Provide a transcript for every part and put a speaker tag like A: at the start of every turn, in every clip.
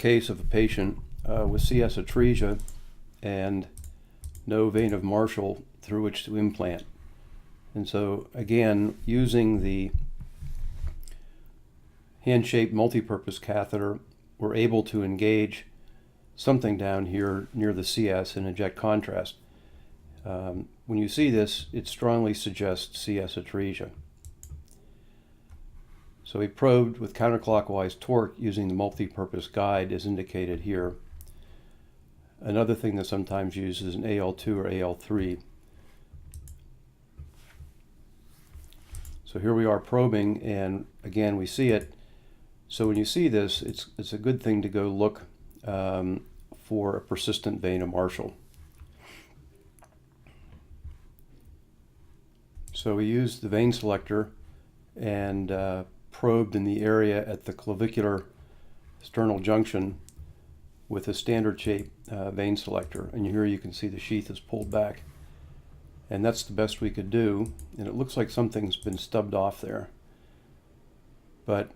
A: case of a patient with CS atresia and no vein of Marshall through which to implant. And so again, using the hand-shaped multi-purpose catheter, we're able to engage something down here near the CS and inject contrast. When you see this, it strongly suggests CS atresia. So we probed with counterclockwise torque using the multi-purpose guide as indicated here. Another thing that's sometimes used is an AL2 or AL3. So here we are probing, and again we see it. So when you see this, it's a good thing to go look for a persistent vein of Marshall. So we used the vein selector and probed in the area at the clavicular sternal junction with a standard shape vein selector. And here you can see the sheath is pulled back. And that's the best we could do. And it looks like something's been stubbed off there. But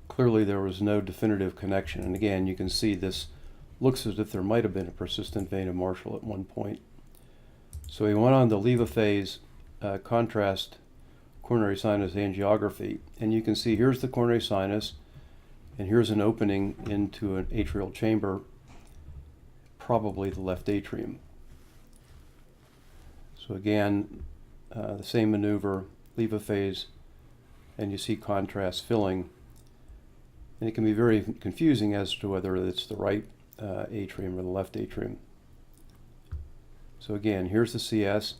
A: clearly there was no definitive connection. And again, you can see this looks as if there might have been a persistent vein of Marshall at one point. So we went on to leave a phase contrast coronary sinus angiography. And you can see here's the coronary sinus, and here's an opening into an atrial chamber, probably the left atrium. So again, the same maneuver, leave a phase, and you see contrast filling. And it can be very confusing as to whether it's the right atrium or the left atrium. So again, here's the CS,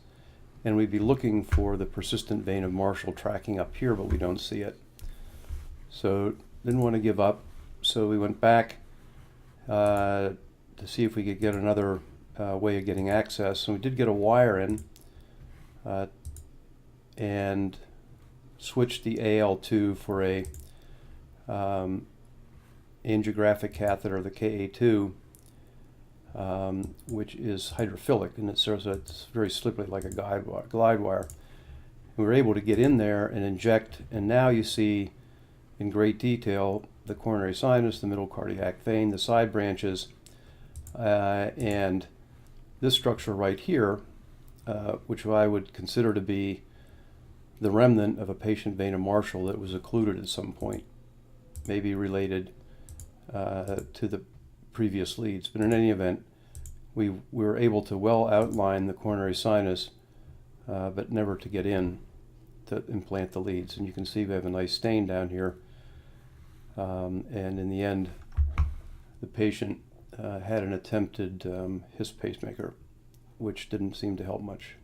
A: and we'd be looking for the persistent vein of Marshall tracking up here, but we don't see it. So didn't want to give up, so we went back to see if we could get another way of getting access. And we did get a wire in and switched the AL2 for a angiographic catheter, the KA2, which is hydrophilic, and it's very slippery like a glide wire. We were able to get in there and inject, and now you see in great detail the coronary sinus, the middle cardiac vein, the side branches, and this structure right here, which I would consider to be the remnant of a patient vein of Marshall that was occluded at some point, maybe related to the previous leads. But in any event, we were able to well outline the coronary sinus, but never to get in to implant the leads. And you can see we have a nice stain down here. And in the end, the patient had an attempted HIS pacemaker, which didn't seem to help much.